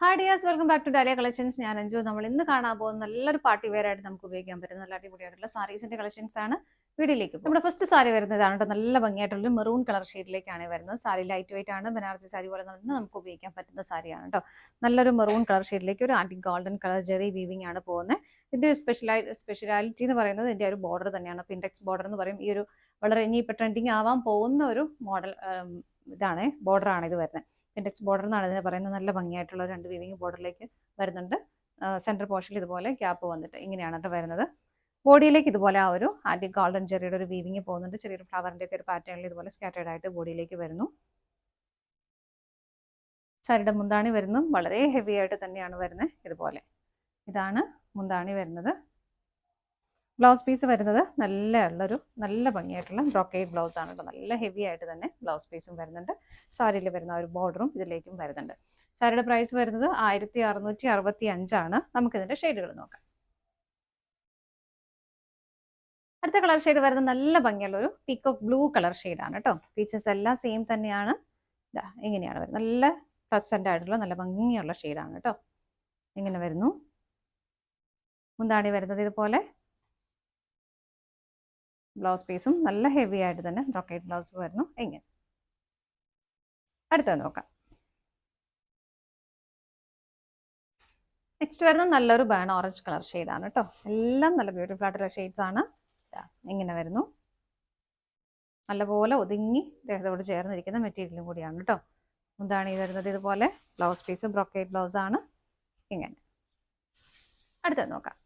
Hi dears, welcome back to Dahlia collections. ഞാൻ അഞ്ജു. നമ്മൾ ഇന്ന് കാണാൻ പോകുന്ന നല്ലൊരു പാർട്ടി വെയർ ആയിട്ട് നമുക്ക് ഉപയോഗിക്കാൻ പറ്റുന്ന നല്ല അടിപൊളിയായിട്ടുള്ള സാരീസിന്റെ കളക്ഷൻസ് ആണ്. വീഡിയോയിലേക്ക് നമ്മുടെ ഫസ്റ്റ് സാരി വരുന്നതാണ് കേട്ടോ. നല്ല ഭംഗിയായിട്ടുള്ള മെറൂൺ കളർ ഷെയ്ഡിലേക്കാണ് വരുന്നത്. സാരി ലൈറ്റ് വെയിറ്റ് ആണ്. ബനാറസി സാരി പോലെ തന്നെ നമുക്ക് ഉപയോഗിക്കാൻ പറ്റുന്ന സാരിയാണ് കേട്ടോ. നല്ലൊരു മെറൂൺ കളർ ഷെയ്ഡിലേക്ക് ഒരു ആന്റി ഗോൾഡൻ കളർ ജെറി വീവിംഗ് ആണ് പോകുന്നത്. ഇതിന്റെ സ്പെഷ്യാലിറ്റി എന്ന് പറയുന്നത് ഇതിന്റെ ഒരു ബോർഡർ തന്നെയാണ്. പിൻടെക്സ് ബോർഡർ എന്ന് പറയും. ഈ ഒരു വളരെ ഇനിയിപ്പോൾ ട്രെൻഡിങ് ആവാൻ പോകുന്ന ഒരു മോഡൽ ഇതാണ്, ബോർഡറാണ് ഇത് വരുന്നത്. ഇൻഡെക്സ് ബോർഡർ എന്നാണ് ഇതിനെ പറയുന്നത്. നല്ല ഭംഗിയായിട്ടുള്ള രണ്ട് വീവിങ് ബോർഡറിലേക്ക് വരുന്നുണ്ട്. സെൻറ്റർ പോർഷനിൽ ഇതുപോലെ ഗ്യാപ്പ് വന്നിട്ട് ഇങ്ങനെയാണ് കേട്ടോ വരുന്നത്. ബോഡിയിലേക്ക് ഇതുപോലെ ആ ഒരു ആന്റി ഗോൾഡൻ ചെറിയുടെ ഒരു വീവിങ് പോകുന്നുണ്ട്. ചെറിയൊരു ഫ്ലവറിൻ്റെ ഒക്കെ ഒരു പാറ്റേണിൽ ഇതുപോലെ സ്കാറ്റേഡ് ആയിട്ട് ബോഡിയിലേക്ക് വരുന്നു. സാരിയുടെ മുന്താണി വരുന്നു വളരെ ഹെവി ആയിട്ട് തന്നെയാണ് വരുന്നത്. ഇതുപോലെ ഇതാണ് മുന്താണി വരുന്നത്. ബ്ലൗസ് പീസ് വരുന്നത് നല്ല ഭംഗിയായിട്ടുള്ള ബ്രോക്കേഡ് ബ്ലൗസ് ആണ് കേട്ടോ. നല്ല ഹെവി ആയിട്ട് തന്നെ ബ്ലൗസ് പീസും വരുന്നുണ്ട്. സാരിയിൽ വരുന്ന ഒരു ബോർഡറും ഇതിലേക്കും വരുന്നുണ്ട്. സാരിയുടെ പ്രൈസ് വരുന്നത് 1665 ആണ്. നമുക്കിതിന്റെ ഷെയ്ഡുകൾ നോക്കാം. അടുത്ത കളർ ഷെയ്ഡ് വരുന്നത് നല്ല ഭംഗിയുള്ള ഒരു പീക്കോക്ക് ബ്ലൂ കളർ ഷെയ്ഡാണ് കേട്ടോ. ഫീച്ചേഴ്സ് എല്ലാം സെയിം തന്നെയാണ്. ഇങ്ങനെയാണ് വരുന്നത്. നല്ല പ്ലസന്റ് ആയിട്ടുള്ള നല്ല ഭംഗിയുള്ള ഷെയ്ഡാണ് കേട്ടോ. ഇങ്ങനെ വരുന്നു. മുന്താണി വരുന്നത് ഇതുപോലെ. ബ്ലൗസ് പീസും നല്ല ഹെവി ആയിട്ട് തന്നെ ബ്രോക്കേഡ് ബ്ലൗസ് വരുന്നു. ഇങ്ങനെ അടുത്തത് നോക്കാം. നെക്സ്റ്റ് വരുന്നത് നല്ലൊരു ബേൺ ഓറഞ്ച് കളർ ഷെയ്ഡാണ് കേട്ടോ. എല്ലാം നല്ല ബ്യൂട്ടിഫുൾ ആയിട്ടുള്ള ഷെയ്ഡ്സ് ആണ്. ഇങ്ങനെ വരുന്നു. നല്ലപോലെ ഒതുങ്ങി ദേഹത്തോട് ചേർന്നിരിക്കുന്ന മെറ്റീരിയലും കൂടിയാണ് കേട്ടോ. എന്താണ് ഈ വരുന്നത് ഇതുപോലെ. ബ്ലൗസ് പീസ് ബ്രോക്കേഡ് ബ്ലൗസ് ആണ്. ഇങ്ങനെ അടുത്തത് നോക്കാം.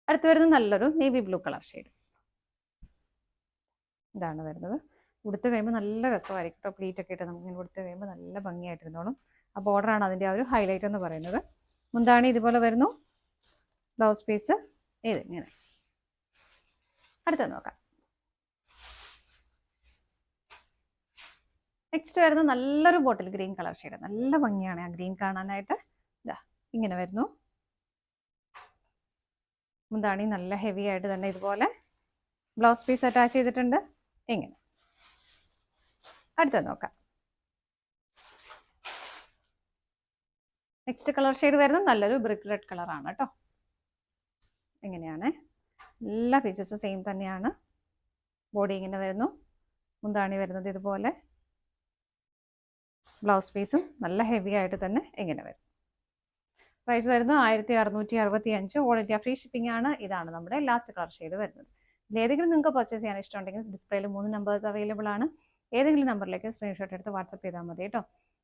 അടുത്ത് വരുന്നത് നല്ലൊരു നേവി ബ്ലൂ കളർ ഷെയ്ഡ്. ഇതാണ് വരുന്നത്. ഉടുത്ത് കഴിയുമ്പോൾ നല്ല രസമായിരിക്കും കേട്ടോ. പ്ലീറ്റ് ഒക്കെ ഇട്ട് നമുക്ക് ഇങ്ങനെ ഉടുത്ത് കഴിയുമ്പോൾ നല്ല ഭംഗിയായിട്ടിരുന്നോളും. ആ ബോർഡറാണ് അതിൻ്റെ ആ ഒരു ഹൈലൈറ്റ് എന്ന് പറയുന്നത്. മുന്താണി ഇതുപോലെ വരുന്നു. ബ്ലൗസ് പീസ് ഇങ്ങനെ. അടുത്തത് നോക്കാം. നെക്സ്റ്റ് വരുന്നത് നല്ലൊരു ബോട്ടിൽ ഗ്രീൻ കളർ ഷെയ്ഡ്. നല്ല ഭംഗിയാണ് ആ ഗ്രീൻ കാണാനായിട്ട്. ഇങ്ങനെ വരുന്നു. മുന്താണി നല്ല ഹെവി ആയിട്ട് തന്നെ ഇതുപോലെ ബ്ലൗസ് പീസ് അറ്റാച്ച് ചെയ്തിട്ടുണ്ട്. ഇങ്ങനെ അടുത്തത് നോക്കാം. നെക്സ്റ്റ് കളർ ഷെയ്ഡ് വരുന്നത് നല്ലൊരു ബ്രിക്ക് റെഡ് കളറാണ് കേട്ടോ. ഇങ്ങനെയാണ്. എല്ലാ ഫീച്ചേഴ്സും സെയിം തന്നെയാണ്. ബോഡി ഇങ്ങനെ വരുന്നു. മുന്താണി വരുന്നത് ഇതുപോലെ. ബ്ലൗസ് പീസും നല്ല ഹെവി ആയിട്ട് തന്നെ ഇങ്ങനെ വരും. പ്രൈസ് വരുന്നത് 1665. ഓൾ ഇന്ത്യ ഫ്രീ ഷിപ്പിംഗ് ആണ്. ഇതാണ് നമ്മുടെ ലാസ്റ്റ് കളർ ഷെയ്ഡ് വരുന്നത്. ഏതെങ്കിലും നിങ്ങൾക്ക് പർച്ചേസ് ചെയ്യാൻ ഇഷ്ടമുണ്ടെങ്കിൽ ഡിസ്പ്ലേയിൽ 3 നമ്പേഴ്സ് അവൈലബിൾ ആണ്. ഏതെങ്കിലും നമ്പറിലേക്ക് സ്ക്രീൻഷോട്ട് എടുത്ത് വാട്സപ്പ് ചെയ്താൽ മതി കേട്ടോ.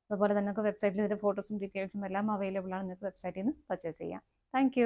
അതുപോലെ തന്നെ നിങ്ങൾക്ക് വെബ്സൈറ്റിൽ ഇതിൻ്റെ ഫോട്ടോസും ഡീറ്റെയിൽസും എല്ലാം അവൈലബിൾ ആണ്. നിങ്ങൾക്ക് വെബ്സൈറ്റിൽ നിന്ന് പർച്ചേസ് ചെയ്യാം. താങ്ക്